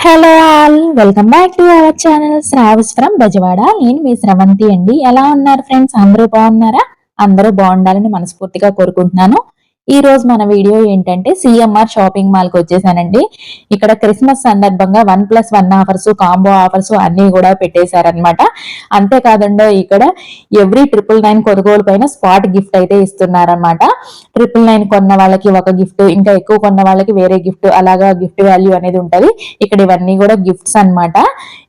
Hello all, welcome back to our channel Shravas from Bezawada. నేను మీ స్రవంతి అండి. ఎలా ఉన్నారు ఫ్రెండ్స్? అందరూ బాగున్నారా? అందరూ బాగుండాలని మనస్ఫూర్తిగా కోరుకుంటున్నాను. ఈ రోజు మన వీడియో ఏంటంటే సిఎంఆర్ షాపింగ్ మాల్ కి వచ్చేసానండి. ఇక్కడ క్రిస్మస్ సందర్భంగా 1+1 ఆఫర్స్, కాంబో ఆఫర్స్ అన్ని కూడా పెట్టేశారనమాట. అంతేకాదండి, ఇక్కడ ఎవ్రీ 999 కొనుగోలు పైన స్పాట్ గిఫ్ట్ అయితే ఇస్తున్నారనమాట. 999 కొన్న వాళ్ళకి ఒక గిఫ్ట్, ఇంకా ఎక్కువ కొన్న వాళ్ళకి వేరే గిఫ్ట్, అలాగా గిఫ్ట్ వాల్యూ అనేది ఉంటది. ఇక్కడ ఇవన్నీ కూడా గిఫ్ట్స్ అన్నమాట.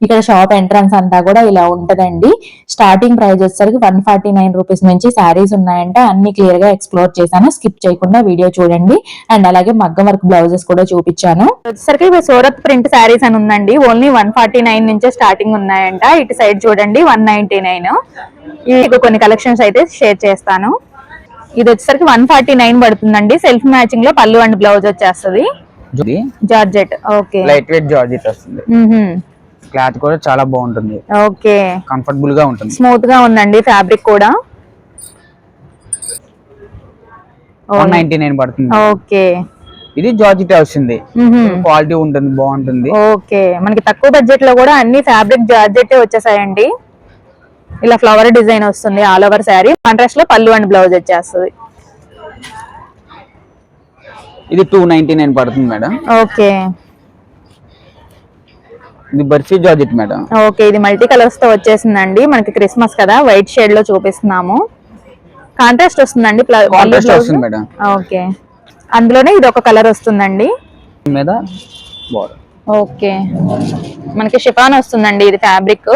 ఇక్కడ షాప్ ఎంట్రన్స్ అంతా కూడా ఇలా ఉంటదండి. స్టార్టింగ్ ప్రైస్ వచ్చేసరికి 149 రూపీస్ నుంచి శారీస్ ఉన్నాయంట. అన్ని క్లియర్ గా ఎక్స్ప్లోర్ చేశాను, స్కిప్ చేయకుండా వీడియో చూడండి. అండ్ అలాగే మగ్గం వర్క్ బ్లౌజెస్ కూడా చూపించాను. వచ్చేసరికి సూరత్ ప్రింట్ శారీస్ అని ఉందండి. ఓన్లీ 149 నుంచే స్టార్టింగ్ ఉన్నాయంట. ఇటు సైడ్ చూడండి 199. ఇవి కొన్ని కలెక్షన్స్ అయితే షేర్ చేస్తాను. ఇది వచ్చేసరికి 149 పడుతుందండి. సెల్ఫ్ మ్యాచింగ్ లో పళ్ళు అండ్ బ్లౌజ్ వచ్చేస్తుంది. Georgette, okay, light weight georgette వస్తుంది. క్లాత్ కూడా చాలా బాగుంటుంది. ఓకే, కంఫర్టబుల్ గా ఉంటుంది, స్మూత్ గా ఉందండి. ఫ్యాబ్రిక్ కూడా 199 పడుతుంది. ఓకే, ఇది జార్జెట్ వస్తుంది. క్వాలిటీ ఉంటుంది, బాగుంటుంది. ఓకే, మనకి తక్కువ బడ్జెట్ లో కూడా అన్ని ఫ్యాబ్రిక్ జార్జెట్ వచ్చేసాయండి. ఇలా ఫ్లవర్ డిజైన్ వస్తుంది ఆల్ ఓవర్ శారీ. కాంట్రాస్ట్ లో పళ్ళు అండ్ బ్లౌజ్ వచ్చేస్తుంది. ఇది 299 పడుతుంది మేడం. ఓకే, ఇది బర్ఫీ జార్జెట్ మేడం. ఓకే, ఇది మల్టీ కలర్స్ తో వచ్చేసిందండి. మనకి క్రిస్మస్ కదా, వైట్ షేడ్ లో చూపిస్తున్నాము. కాంట్రాస్ట్ వస్తుందండి మేడం. ఓకే, అందులోనే ఇది ఒక కలర్ వస్తుందండి మీద బోర్డర్. ఓకే, మనకి షిఫాన్ వస్తుందండి. ఇది ఫ్యాబ్రిక్.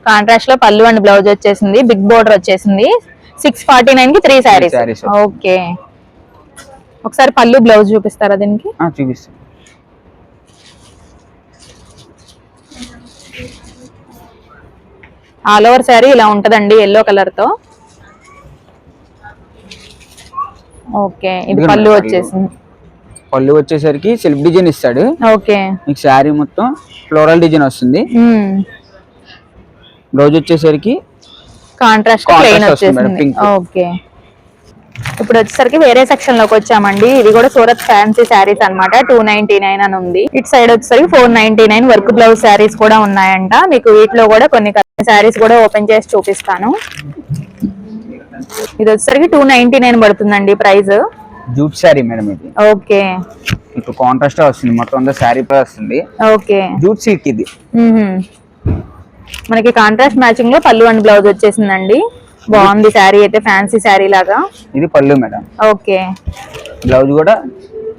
కాంట్రాస్ట్ లో పళ్ళు అండ్ బ్లౌజ్ వచ్చేసింది. బిగ్ బోర్డర్ వచ్చేసింది. 649 కి 3 శారీస్. ఓకే, ఒకసారి పళ్ళు బ్లౌజ్ చూపిస్తారా దీనికి? చూపిస్తాను. ఆల్ ఓవర్ శారీ ఇలా ఉంటదండి, ఎల్లో కలర్ తో. ఓకే, ఇది పళ్ళు వచ్చేసింది. పళ్ళు వచ్చేసరికి సెల్ఫ్ డిజైన్ ఇస్తాడు. ఓకే, మీకు శారీ మొత్తం ఫ్లోరల్ డిజైన్ వస్తుంది. బ్లౌజ్ వచ్చేసరికి కాంట్రాస్ట్ ప్లెయిన్ వచ్చేసింది. ఓకే, ఇప్పుడు వచ్చేసరికి వేరే సెక్షన్ లోకి వచ్చామండి. ఇది కూడా సూరత్ ఫ్యాన్సీ శారీస్ అన్నమాట. 299 అని ఉంది. ఇటు సైడ్ వచ్చేసరికి 499 వర్క్ బ్లౌజ్ శారీస్ కూడా ఉన్నాయంట. మీకు వీటిలో కూడా కొన్ని శారీస్ కూడా ఓపెన్ చేసి చూపిస్తాను. ఇది వచ్చేసరికి 299 పడుతుందండి ప్రైస్. జూట్ శారీ మేడం ఇది. ఓకే, ఇప్పుడు కాంట్రాస్ట్ వస్తుంది, మొత్తం అంతా శారీ పై వస్తుంది. ఓకే, జూట్ సిల్క్ ఇది. మనకి కాంట్రాస్ట్ మ్యాచింగ్ లో పళ్ళు అండ్ బ్లౌజ్ వచ్చేసిందండి. బాగుంది శారీ అయితే, ఫ్యాన్సీ శారీ లాగా. ఇది పళ్ళు మేడం. ఓకే, బ్లౌజ్ కూడా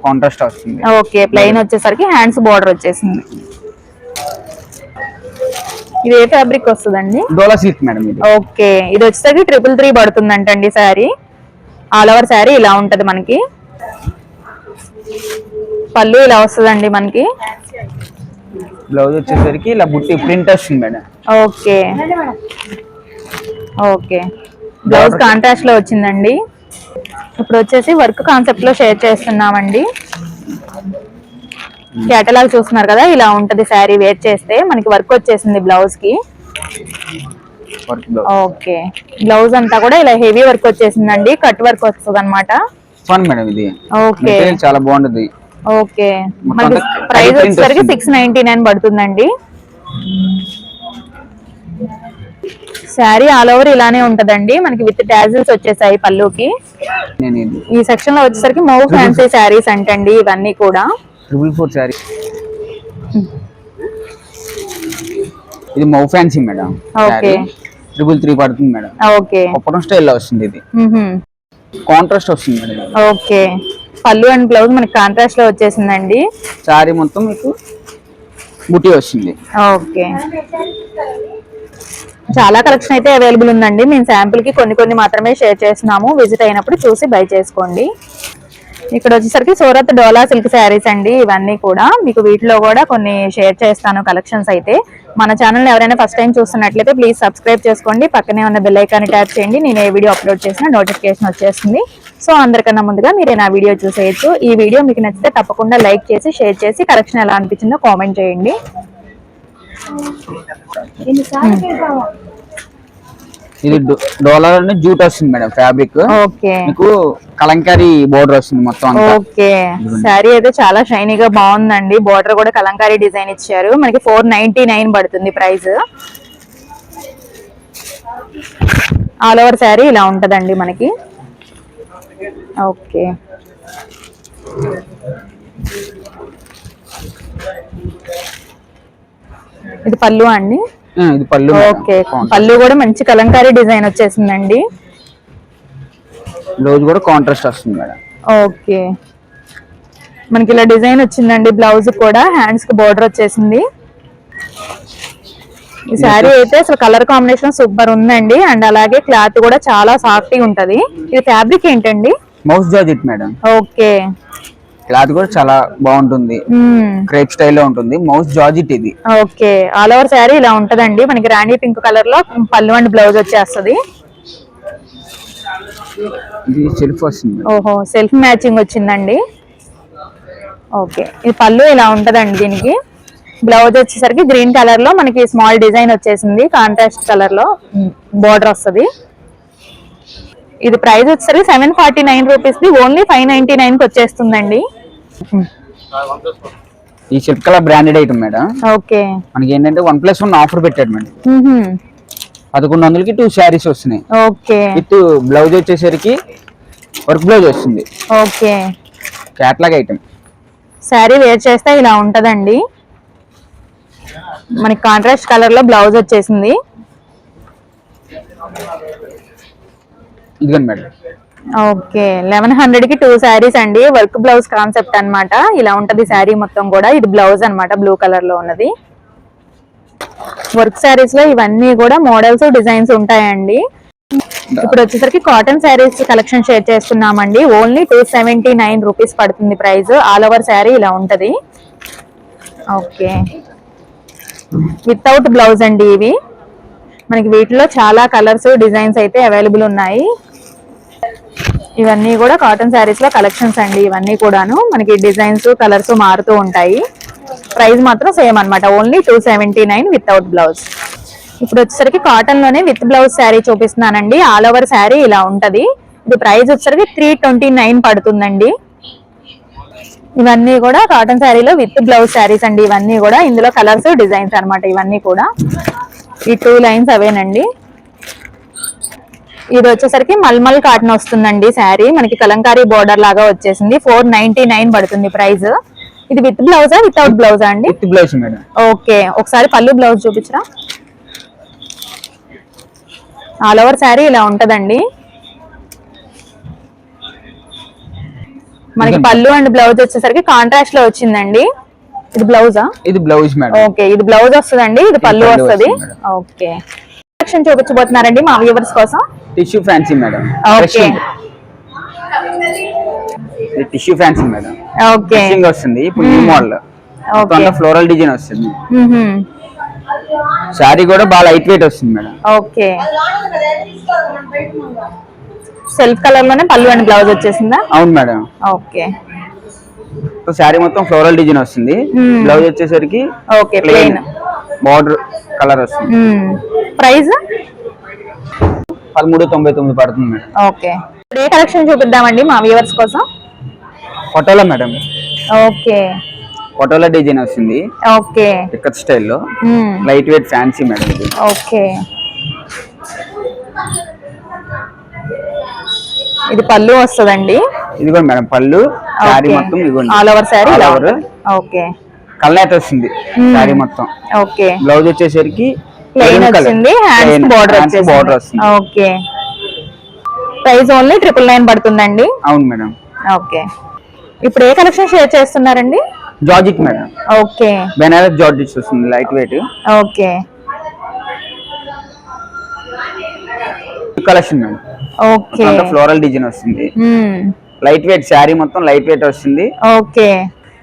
కాంట్రాస్ట్ వస్తుంది. ఓకే, ప్లెయిన్ వచ్చేసరికి హ్యాండ్స్ బోర్డర్ వచ్చేసింది. ఇది ఏ ఫ్యాబ్రిక్ వస్తుందండి? డోలా సిల్క్ మేడం ఇది. ఓకే, ఇది వచ్చేసరికి 333 పడుతుందంటండి శారీ. ఆల్ ఓవర్ శారీ ఇలా ఉంటది మనకి. పళ్ళు ఇలా వస్తుందండి మనకి. బ్లౌజ్ వచ్చేసరికి ఇలా బుట్టి ప్రింట్ వస్తుంది madam. Okay, okay, blouse contrast లో వచ్చిందండి. ఇప్పుడు వచ్చేసి వర్క్ కాన్సెప్ట్ లో షేర్ చేస్తున్నామండి. కేటలాగ్ చూస్తున్నారు కదా, ఇలా ఉంటది శారీ వేర్ చేస్తే. మనకి వర్క్ వచ్చేసింది బ్లౌజ్ కి. ఓకే, బ్లౌజ్ అంతా కూడా ఇలా హెవీ వర్క్ వచ్చేసిందండి. కట్ వర్క్ వస్తుంది అనమాట. మేడం ఇది. ఓకే, చాలా బాగుంటది. ఓకే, మనకి ప్రైస్ వచ్చేసరికి 699 పడుతుందండి. శారీ ఆల్ ఓవర్ ఇలానే ఉంటదండి. మనకి విత్ టాజిల్స్ వచ్చేసాయి పళ్ళుకి. ఈ సెక్షన్ లో వచ్చేసరికి మౌ ఫ్యాన్సీ శారీస్ అంటండి ఇవన్నీ కూడా. 444 శారీ. ఇది మౌ ఫ్యాన్సీ మేడం. ఓకే, 333 పడుతుంది మేడం. ఓకే, కొప్పడం స్టైల్ లో వస్తుంది. ఇది కాంట్రాస్ట్ వస్తుంది మేడం. ఓకే, పళ్ళు అండ్ బ్లౌజ్ మనకి కాంట్రాస్ట్ లో వచ్చేసిందండి. శారీ మొత్తం మీకు బుట్టి వస్తుంది. ఓకే, చాలా కలెక్షన్ అయితే అవైలబుల్ ఉందండి. మేము శాంపుల్ కి కొన్ని మాత్రమే షేర్ చేస్తున్నాము. విజిట్ అయినప్పుడు చూసి బై చేసుకోండి. ఇక్కడ వచ్చేసరికి సూరత్ డోలా సిల్క్ శారీస్ అండి ఇవన్నీ కూడా. మీకు వీటిలో కూడా కొన్ని షేర్ చేస్తాను కలెక్షన్స్ అయితే. మన ఛానల్ ఎవరైనా ఫస్ట్ టైం చూస్తున్నట్లయితే ప్లీజ్ సబ్స్క్రైబ్ చేసుకోండి. పక్కనే ఉన్న బెల్ ఐకాన్ ట్యాప్ చేయండి. నేను ఏ వీడియో అప్లోడ్ చేసినా నోటిఫికేషన్ వచ్చేస్తుంది. సో అందరికన్నా ముందుగా మీరు నా వీడియో చూసేయచ్చు. ఈ వీడియో మీకు నచ్చితే తప్పకుండా లైక్ చేసి షేర్ చేసి కలెక్షన్ ఎలా అనిపించిందో కామెంట్ చేయండి. ఇది డోలా జూట్ వస్తుంది మేడం ఫ్యాబ్రిక్. ఓకే మీకు కలంకారీ బోర్డర్ వస్తుంది మొత్తం అంతా. ఓకే శారీ అయితే చాలా షైనీగా బాగుందండి. బోర్డర్ కూడా కలంకారీ డిజైన్ ఇచ్చారు. మనకి 499 పడుతుంది ప్రైస్. ఆల్ ఓవర్ శారీ ఇలా ఉంటదండి మనకి. ఓకే ఇది పళ్ళు అండి. ఇది పళ్ళు. ఓకే పళ్ళు కూడా మంచి కలంకారీ డిజైన్ వచ్చేసిందండి. బ్లౌజ్ కూడా కాంట్రాస్ట్ వస్తుంది మేడం. ఓకే మనకి ఇలా డిజైన్ వచ్చిందండి. బ్లౌజ్ కూడా హ్యాండ్స్ కి బోర్డర్ వచ్చేసింది. ఈ శారీ అయితే అసలు కలర్ కాంబినేషన్ సూపర్ ఉందండి. అండ్ అలాగే క్లాత్ కూడా చాలా సాఫ్ట్ గా ఉంటది. ఇది ఫ్యాబ్రిక్ ఏంటండి? Mouse georgette madam. Okay cloth కూడా చాలా బాగుంటుంది. క్రేప్ స్టైల్లో ఉంటుంది. మౌస్ జార్జెట్ ఇది. ఓకే ఆల్ ఓవర్ శారీ ఇలా ఉంటదండి. మనకి రాణి పింక్ కలర్ లో పళ్ళు అండ్ బ్లౌజ్ వచ్చేస్తది. ఇది సెల్ఫ్ వస్తుంది. ఓహో సెల్ఫ్ మ్యాచింగ్ వచ్చిందండి. ఓకే ఈ పళ్ళు ఇలా ఉంటదండి. దీనికి బ్లౌజ్ వచ్చేసరికి గ్రీన్ కలర్ లో మనకి స్మాల్ డిజైన్ వచ్చేసింది. కాంట్రాస్ట్ కలర్ లో బోర్డర్ వస్తుంది. ఇది ప్రైస్ వచ్చేసరికి 749 రూపీస్ ది ఓన్లీ 599 కి వచ్చేస్తుందండి. ఈ self colour branded item madam. Okay మనకి ఏంటంటే 1+1 ఆఫర్ పెట్టాడు మేడం. 1100కి 2 శారీస్ వస్తున్నాయి. ఓకే విత్ బ్లౌజ్ వచ్చేసరికి వర్క్ బ్లౌజ్ వస్తుంది. Okay catalogue item. Sari wear చేస్తే ఇలా ఉంటదండి. మనకి కాంట్రాస్ట్ కలర్ లో బ్లౌజ్ వచ్చేసింది. ఇదిగోండి మేడం. ఓకే 1100కి 2 శారీస్ అండి. వర్క్ బ్లౌజ్ కాన్సెప్ట్ అన్నమాట. ఇలా ఉంటది శారీ మొత్తం కూడా. ఇది బ్లౌజ్ అన్నమాట బ్లూ కలర్ లో ఉన్నది. వర్క్ శారీస్ లో ఇవన్నీ కూడా మోడల్స్ డిజైన్స్ ఉంటాయండి. ఇప్పుడు వచ్చేసరికి కాటన్ శారీస్ కలెక్షన్ షేర్ చేస్తున్నామండి. ఓన్లీ 279 రూపీస్ పడుతుంది ప్రైస్. ఆల్ ఓవర్ శారీ ఇలా ఉంటది. ఓకే వితౌట్ బ్లౌజ్ అండి ఇవి. మనకి వీటిలో చాలా కలర్స్ డిజైన్స్ అయితే అవైలబుల్ ఉన్నాయి. ఇవన్నీ కూడా కాటన్ శారీస్ లో కలెక్షన్స్ అండి. ఇవన్నీ కూడాను మనకి డిజైన్స్ కలర్స్ మారుతూ ఉంటాయి. ప్రైస్ మాత్రం సేమ్ అన్నమాట. Only 279 without blouse. ఇప్పుడు వచ్చేసరికి కాటన్ లోనే విత్ బ్లౌజ్ శారీ చూపిస్తున్నానండి. ఆల్ ఓవర్ శారీ ఇలా ఉంటది. ఇది ప్రైస్ వచ్చేసరికి 329 పడుతుందండి. ఇవన్నీ కూడా కాటన్ శారీలో విత్ బ్లౌజ్ శారీస్ అండి. ఇవన్నీ కూడా ఇందులో కలర్స్ డిజైన్స్ అన్నమాట. ఇవన్నీ కూడా ఈ 2 లైన్స్ అవేనండి. ఇది వచ్చేసరికి మల్మల్ కాటన్ వస్తుందండి శారీ. మనకి కలంకారీ బోర్డర్ లాగా వచ్చేసింది. 499 పడుతుంది ప్రైస్. ఇది విత్ బ్లౌజా వితౌట్ బ్లౌజా అండి? With blouse madam. ఓకే ఒకసారి పళ్ళు బ్లౌజ్ చూపించరా. ఆల్ ఓవర్ శారీ ఇలా ఉంటదండి. మనకి పళ్ళు అండ్ బ్లౌజ్ వచ్చేసరికి కాంట్రాస్ట్ లో వచ్చిందండి. ఇది బ్లౌజా? ఇది బ్లౌజ్ మేడం. ఓకే ఇది బ్లౌజ్ వస్తుందండి. ఇది పళ్ళు వస్తుంది. ఓకే కలెక్షన్ చూపించబోతున్నారండి మా వ్యూవర్స్ కోసం. Tissue fancy madam. Okay tissue fancy madam. Okay వస్తుంది. ఇప్పుడు new model. Okay floral design వస్తుంది. శారీ కూడా బాగా లైట్ వెయిట్ వస్తుంది మేడం. ఓకే సెల్ఫ్ కలర్ లోనే పళ్ళు అండ్ బ్లౌజ్ వచ్చేసిందా? అవును మేడం. ఓకే శారీ మొత్తం ఫ్లోరల్ డిజైన్ వస్తుంది. బ్లౌజ్ వచ్చేసరికి ఓకే ప్లెయిన్ బార్డర్ కలర్ వస్తుంది. ప్రైస్ 1399 పడుతుంది మేడం. ఓకే ఇప్పుడు ఏ కలెక్షన్ చూపిద్దామండి మా వ్యూవర్స్ కోసం? Patola madam. Okay patola design వస్తుంది. ఓకే ఇక్కత్ స్టైల్లో light weight fancy madam. Okay ఇది పళ్ళు వస్తుందండి. ఇదిగో మేడం పళ్ళు. శారీ మొత్తం ఇదిగోండి ఆల్ ఓవర్ శారీ. ఓకే కల్నేత వస్తుంది శారీ మొత్తం. ఓకే బ్లౌజ్ వచ్చేసరికి ప్లెయిన్ వచ్చింది. హ్యాండ్స్ బోర్డర్ వస్తుంది. ఓకే ప్రైస్ ఓన్లీ 999 పడుతుందండి. అవును మేడం. ఓకే ఇప్పుడు ఏ కలెక్షన్ షేర్ చేస్తున్నారండి? Georgette madam. Okay Banaras georgette వస్తుంది light weight. Okay collection madam. Okay floral design వస్తుంది. లైట్ వెయిట్ శారీ మొత్తం లైట్ వెయిట్ వస్తుంది. ఓకే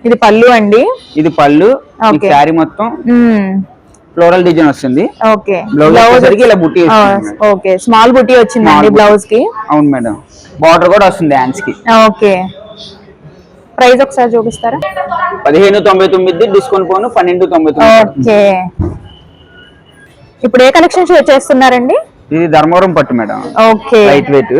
ఇది పళ్ళు అండి. ఇది పళ్ళు. శారీ మొత్తం ఫ్లోరల్ డిజైన్ వస్తుంది. ఓకే బ్లౌజ్ ఇలా బుట్టి. ఓకే స్మాల్ బుట్టి వచ్చిందండి బ్లౌజ్ కి. అవును మేడం. బార్డర్ కూడా వస్తుంది హ్యాండ్స్ కి. ఓకే ప్రైస్ ఒకసారి చూపిస్తారా? 1599 డిస్కౌంట్ పోను 1299. ఓకే ఇప్పుడు ఏ కలెక్షన్ షేర్ చేస్తున్నారండి? ఇది ధర్మవరం పట్టు madam, okay. Light weight.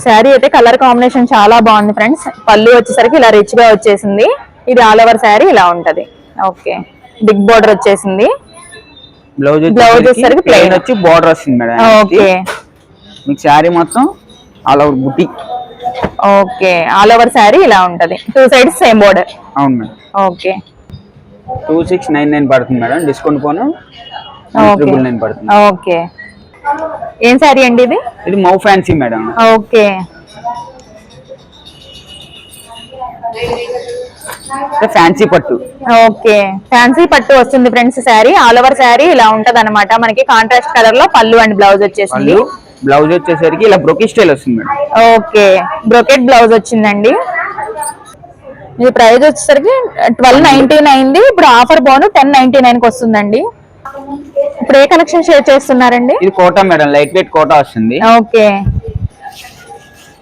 Sari అయితే కలర్ కాంబినేషన్ చాలా బాగుంది ఫ్రెండ్స్. పళ్ళు వచ్చేసరికి ఇలా రిచ్ గా వచ్చేసింది. ఇది ఆల్ ఓవర్ శారీ ఇలా ఉంటది. ఓకే, బిగ్ బోర్డర్ వచ్చేసింది. బ్లౌజ్ వచ్చేసరికి ప్లెయిన్ వచ్చి బోర్డర్ వస్తుంది మేడం. ఓకే, మీకు శారీ మొత్తం ఆల్ ఓవర్ బుట్టి. ఓకే, ఆల్ ఓవర్ శారీ ఇలా ఉంటది. 2 సైడ్స్ సేమ్ బోర్డర్. అవును మేడం. ఓకే, 2699 పడుతుంది మేడం, డిస్కౌంట్ పోను 999 పడుతుంది. ఓకే. ఏం శారీ అండి ఇది? ఇది మౌ ఫ్యాన్సీ మేడం. ఓకే, ఫ్యాన్సీ పట్టు. ఓకే, ఫ్యాన్సీ పట్టు వస్తుంది friends. Sari all over sari ఇలా ఉంటది అనమాట. మనకి కాంట్రాస్ట్ కలర్ లో పళ్ళు అండ్ బ్లౌజ్ వచ్చేసింది. బ్లౌజ్ వచ్చేసరికి ఇలా బ్రోకెట్ స్టైల్ వస్తుంది మేడం. ఓకే, బ్రోకెట్ బ్లౌజ్ వచ్చిందండి. ఇది ప్రైస్ వచ్చేసరికి 1299. ఇప్పుడు ఆఫర్ బోను 1099 కి వస్తుందండి. ఇప్పుడు ఏ కలెక్షన్ షేర్ చేస్తున్నారండి? ఇది Kota madam, light weight Kota వస్తుంది. ఓకే,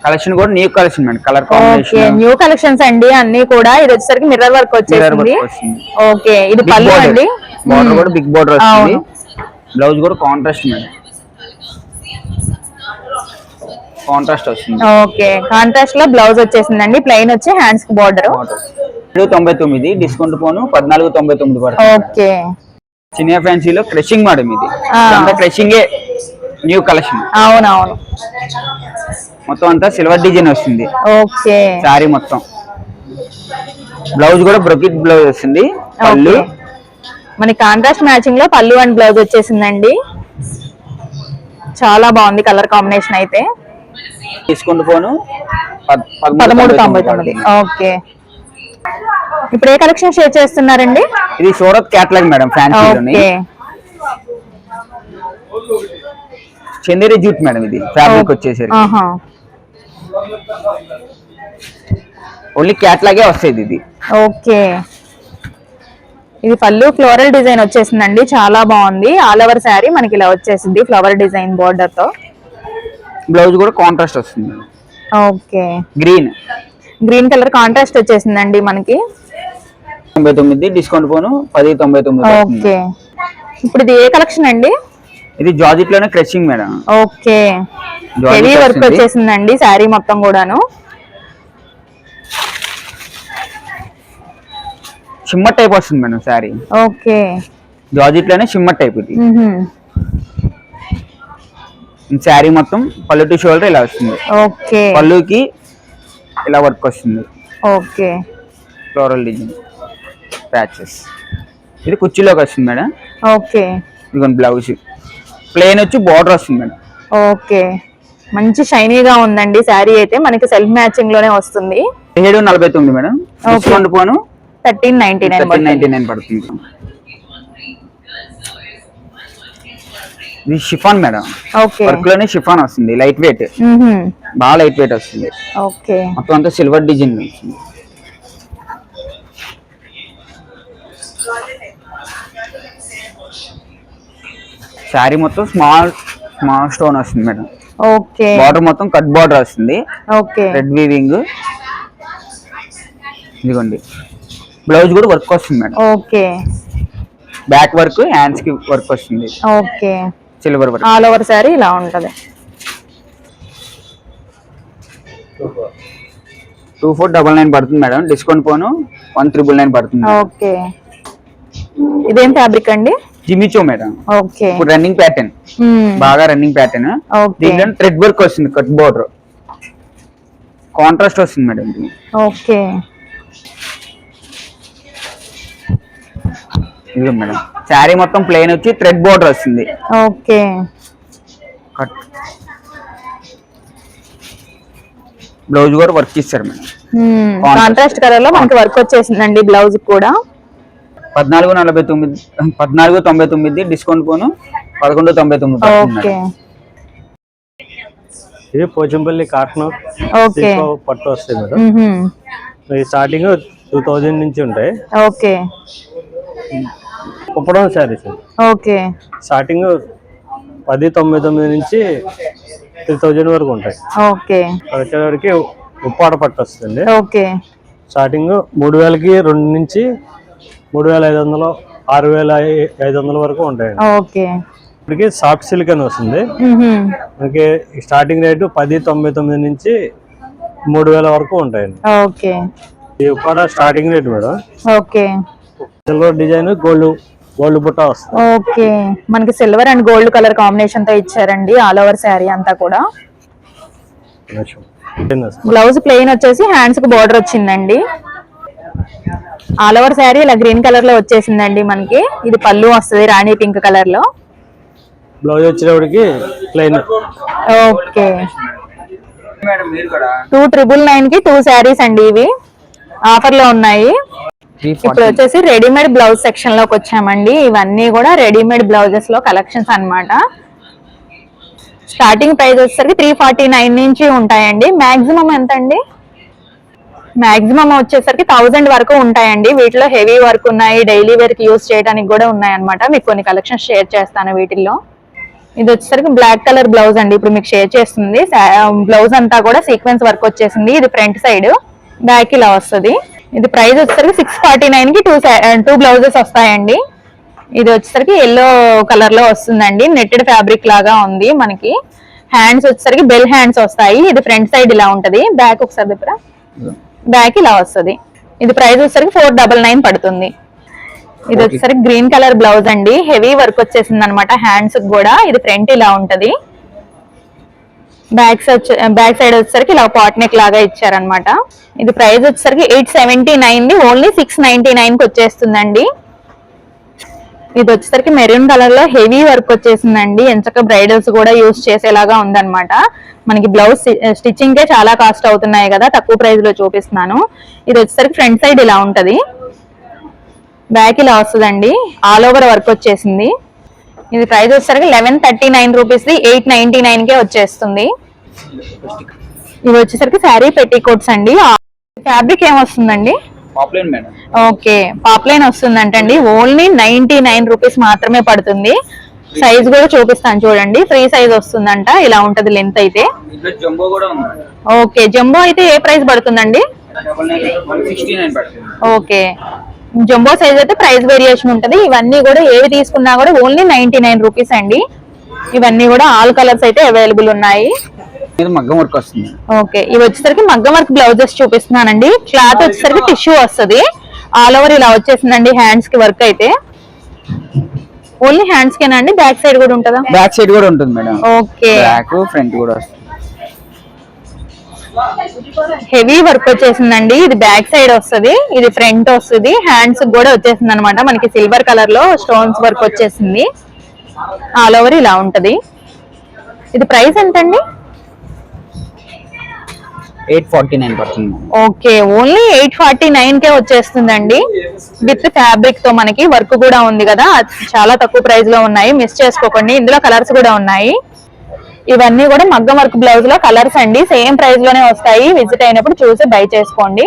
కలెక్షన్ కూడా new collection madam, colour okay, combination new collections అండి అన్ని కూడా. ఇది వచ్చేసరికి మిర్రర్ వర్క్ వచ్చేసింది. ఓకే, ఇది పళ్ళు అండి. బోర్డర్ కూడా బిగ్ బోర్డర్ వస్తుంది. బ్లౌజ్ కూడా కాంట్రాస్ట్ మేడం, కాంట్రాస్ట్ వస్తుంది. ఓకే, కాంట్రాస్ట్ లో బ్లౌజ్ వచ్చేసిందండి. ప్లెయిన్ వచ్చి హ్యాండ్స్ కి బోర్డర్. 799, డిస్కౌంట్ పోను 1499 పడుతుంది. ఓకే, చిన్న ఫ్యాన్సీలో క్రషింగ్ మేడం. ఇది క్రషింగే న్యూ కలెక్షన్. అవునవును. మొత్తం అంతా సిల్వర్ డిజైన్ వస్తుంది. ఓకే, సారీ మొత్తం. బ్లౌజ్ కూడా బ్రోకెట్ బ్లౌజ్ వస్తుంది. పళ్ళు మనకి కాంట్రాస్ట్ మ్యాచింగ్ లో పళ్ళు అండ్ బ్లౌజ్ వచ్చేసిందండి. చాలా బాగుంది కలర్ కాంబినేషన్ అయితే. డిస్కౌంట్ పోను 1399. ఓకే, ఇప్పుడు ఏ కలెక్షన్ షేర్ చేస్తున్నారండి? ఇది సూరత్ క్యాటలాగ్ మేడం, ఫ్యాన్సీలోని చందేరి జూట్ మేడం. ఇది ఫ్యాబ్రిక్ వచ్చేసరికి ఓన్లీ క్యాటలాగే వస్తుంది ఇది. ఓకే, ఇది పళ్ళు ఫ్లోరల్ డిజైన్ వచ్చేసిందండి. చాలా బాగుంది. ఆల్ ఓవర్ శారీ మనకి ఇలా వచ్చేసింది ఫ్లవర్ డిజైన్ బోర్డర్ తో. బ్లౌజ్ కూడా కాంట్రాస్ట్ వస్తుంది. ఓకే, గ్రీన్ కలర్ కాంట్రాస్ట్ వచ్చేసిందండి మనకి. 99, డిస్కౌంట్ పోను 1099. ఓకే, ఇప్పుడు ఇది ఏ కలెక్షన్ అండి? ఇది జార్జెట్ లోనే crushing madam. Okay, heavy work వచ్చేసిందండి శారీ మొత్తం కూడాను. షిమ్మర్ టైప్ వస్తుంది మేడం శారీ. ఓకే, జార్జెట్ లోనే షిమ్మర్ టైప్. ఇది శారీ మొత్తం పళ్ళు టు షోల్డర్ ఇలా వస్తుంది. ఓకే, పళ్ళుకి ఇలా వర్క్ వస్తుంది. Okay, floral design patches. ఇది కుర్చీలోకి వస్తుంది మేడం. ఓకే, ఇదిగోండి బ్లౌజ్ ప్లెయిన్ వచ్చి బార్డర్ వస్తుంది మేడం. ఓకే, మంచి షైనీగా ఉందండి శారీ అయితే. మనకి సెల్ఫ్ మ్యాచింగ్ లోనే వస్తుంది. 749 మేడం, డిస్కౌంట్ పోను 1399 పడుతుంది. ఇది షిఫాన్ మేడం. ఓకే, వర్క్ లోనే షిఫాన్ వస్తుంది. లైట్ వెయిట్, బాగా లైట్ వెయిట్ వస్తుంది. ఓకే, మొత్తం అంతా సిల్వర్ డిజైన్ వస్తుంది. శారీ మొత్తం స్మాల్ స్టోన్ వస్తుంది మేడం. ఓకే, బార్డర్ మొత్తం కట్ బార్డర్ వస్తుంది. Okay, red weaving. ఇదిగోండి బ్లౌజ్ కూడా వర్క్ వస్తుంది madam. Okay, back work, hands కి వర్క్ వస్తుంది. Okay, silver work. All over sari ఇలా ఉంటది. 2499 పడుతుంది మేడం, డిస్కౌంట్ పోను 1399 పడుతుంది. ఓకే, ఇదేం ఫ్యాబ్రిక్ అండి? జిమిచో మేడం. ఓకే, ఇప్పుడు రన్నింగ్ ప్యాటర్న్, బాగా రన్నింగ్ ప్యాటర్న్. దీంట్లో థ్రెడ్ వర్క్ వస్తుంది, కట్ బోర్డర్ కాంట్రాస్ట్ వస్తుంది మేడం. ఓకే, ఇదిగో మేడం శారీ మొత్తం ప్లెయిన్ వచ్చి థ్రెడ్ బోర్డర్ వస్తుంది. ఓకే, కట్ బ్లౌజ్ కూడా వర్క్ ఇస్తారు మేడం. కాంట్రాస్ట్ కలర్ లో మనకి వర్క్ వచ్చేసిందండి బ్లౌజ్ కూడా. 1499, డిస్కౌంట్ పోను 1199. ఓకే, ఇది పోచంపల్లి కాటన్ ఓకే, పట్టు వస్తాయి మేడం. ఇది స్టార్టింగ్ 2000 నుంచి ఉంటాయి. Okay, Kuppadam saris. Okay, starting 1099 నుంచి 3000 వరకు ఉంటాయి. ఓకే, వచ్చేవారికి ఉప్పాడ పట్టు వస్తుంది. ఓకే, స్టార్టింగ్ 3000కి 2 నుంచి 3500 6,500 వరకు ఉంటాయండి. ఓకే. ఇప్పటికి సాఫ్ట్ సిల్క్ అని వస్తుంది. మనకి స్టార్టింగ్ రేటు 10,99 నుంచి 3,000 వరకు ఉంటాయండి. ఓకే. ఇది కూడా starting rate madam. Okay. Silver design gold బుట్ట వస్తుంది. ఓకే, మనకి silver and gold colour combination తో ఇచ్చారండి ఆల్ ఓవర్ శారీ అంతా కూడా. బ్లౌజ్ ప్లెయిన్ వచ్చేసి హ్యాండ్స్ కి బోర్డర్ వచ్చిందండి. ఆల్ ఓవర్ శారీ ఇలా గ్రీన్ కలర్ లో వచ్చేసిందండి మనకి. ఇది పళ్ళు వస్తుంది రాణి పింక్ కలర్ లో. బ్లౌజ్ వచ్చేటప్పటికి ప్లెయిన్. ఓకే. 2,999 కి 2 శారీస్ అండి. ఇవి ఆఫర్ లో ఉన్నాయి. ఇప్పుడు వచ్చేసి రెడీమేడ్ బ్లౌజ్ సెక్షన్ లోకి వచ్చామండి. ఇవన్నీ కూడా రెడీమేడ్ బ్లౌజెస్ లో కలెక్షన్స్ అన్నమాట. స్టార్టింగ్ ప్రైస్ వచ్చేసరికి 349 నుంచి ఉంటాయండి. మాక్సిమం ఎంత అండి? మాక్సిమం వచ్చేసరికి 1000 వరకు ఉంటాయండి. వీటిలో హెవీ వర్క్ ఉన్నాయి, డైలీ వేర్ కి యూజ్ చేయడానికి కూడా ఉన్నాయి అన్నమాట. మీకు కొన్ని కలెక్షన్స్ షేర్ చేస్తాను వీటిల్లో. ఇది వచ్చేసరికి బ్లాక్ కలర్ బ్లౌజ్ అండి. ఇప్పుడు మీకు షేర్ చేస్తుంది. బ్లౌజ్ అంతా కూడా సీక్వెన్స్ వర్క్ వచ్చేసింది. ఇది ఫ్రంట్ సైడ్, బ్యాక్ ఇలా వస్తుంది. ఇది ప్రైస్ వచ్చేసరికి 649 కి 2 బ్లౌజెస్ వస్తాయండి. ఇది వచ్చేసరికి ఎల్లో కలర్ లో వస్తుందండి. నెట్టెడ్ ఫ్యాబ్రిక్ లాగా ఉంది మనకి. హ్యాండ్స్ వచ్చేసరికి బెల్ హ్యాండ్స్ వస్తాయి. ఇది ఫ్రంట్ సైడ్ ఇలా ఉంటది. బ్యాక్ ఒకసారి దగ్గర బ్యాక్ ఇలా వస్తుంది. ఇది ప్రైస్ వచ్చేసరికి 499 పడుతుంది. ఇది వచ్చేసరికి గ్రీన్ కలర్ బ్లౌజ్ అండి. హెవీ వర్క్ వచ్చేసింది అనమాట హ్యాండ్స్ కూడా. ఇది ఫ్రంట్ ఇలా ఉంటది. బ్యాక్ సైడ్ వచ్చేసరికి ఇలా పాట్ నెక్ లాగా ఇచ్చారనమాట. ఇది ప్రైస్ వచ్చేసరికి 879 ఓన్లీ 699 కి వచ్చేస్తుందండి. ఇది వచ్చేసరికి మెరూన్ కలర్ లో హెవీ వర్క్ వచ్చేసిందండి. ఎంచక్క బ్రైడల్స్ కూడా యూజ్ చేసేలాగా ఉందన్నమాట. మనకి బ్లౌజ్ స్టిచ్చింగ్ కే చాలా కాస్ట్ అవుతున్నాయి కదా, తక్కువ ప్రైస్ లో చూపిస్తున్నాను. ఇది వచ్చేసరికి ఫ్రంట్ సైడ్ ఇలా ఉంటది, బ్యాక్ ఇలా వస్తుందండి. ఆల్ ఓవర్ వర్క్ వచ్చేసింది. ఇది ప్రైస్ వచ్చేసరికి 1139 రూపీస్, 899 కే వచ్చేస్తుంది. ఇది వచ్చేసరికి శారీ పెట్టికోట్స్ అండి. ఫ్యాబ్రిక్ ఏమొస్తుందండి? Poplin madam. ఓకే, పాప్లైన్ వస్తుందంటండి. ఓన్లీ 99 రూపీస్ మాత్రమే పడుతుంది. సైజ్ కూడా చూపిస్తాను చూడండి. ఫ్రీ సైజ్ వస్తుందంట. ఇలా ఉంటది లెంత్ అయితే. జంబో కూడా ఉంది. ఓకే, జంబో అయితే ఏ ప్రైస్ పడుతుందండి? 169 పడుతుంది. ఓకే, జంబో సైజ్ అయితే ప్రైస్ వేరియేషన్ ఉంటది. ఇవన్నీ కూడా ఏవి తీసుకున్నా కూడా ఓన్లీ 99 రూపీస్ అండి. ఇవన్నీ కూడా ఆల్ కలర్స్ అయితే అవైలబుల్ ఉన్నాయి. మగ్గం వర్క్ వస్తుంది. ఓకే, ఇవి వచ్చేసరికి మగ్గం వర్క్ బ్లౌజెస్ చూపిస్తున్నానండి. క్లాత్ వచ్చేసరికి టిష్యూ వస్తుంది. ఆల్ ఓవర్ ఇలా వచ్చేసిందండి. హ్యాండ్స్ కి వర్క్ అయితే ఓన్లీ హ్యాండ్స్ కేనా అండి? బ్యాక్ సైడ్ కూడా ఉంటుందా? బ్యాక్ సైడ్ కూడా ఉంటుంది మేడం. ఓకే, బ్యాక్ ఫ్రంట్ కూడా వస్తుంది. హెవీ వర్క్ వచ్చేసిందండి. ఇది బ్యాక్ సైడ్ వస్తుంది, ఇది ఫ్రంట్ వస్తుంది. హ్యాండ్స్ కూడా వచ్చేసింది అనమాట. మనకి సిల్వర్ కలర్ లో స్టోన్స్ వర్క్ వచ్చేసింది. ఆల్ ఓవర్ ఇలా ఉంటది. ఇది ప్రైస్ ఎంతండి? 849 పడుతుంది. ఓకే, ఓన్లీ 849 కే వచ్చేస్తుందండి. విత్ ఫ్యాబ్రిక్ తో మనకి వర్క్ కూడా ఉంది కదా. చాలా తక్కువ ప్రైస్ లో ఉన్నాయి, మిస్ చేసుకోకండి. ఇందులో కలర్స్ కూడా ఉన్నాయి. ఇవన్నీ కూడా మగ్గం వర్క్ బ్లౌజ్ లో కలర్స్ అండి. సేమ్ ప్రైస్ లోనే వస్తాయి. విజిట్ అయినప్పుడు చూసి బై చేసుకోండి.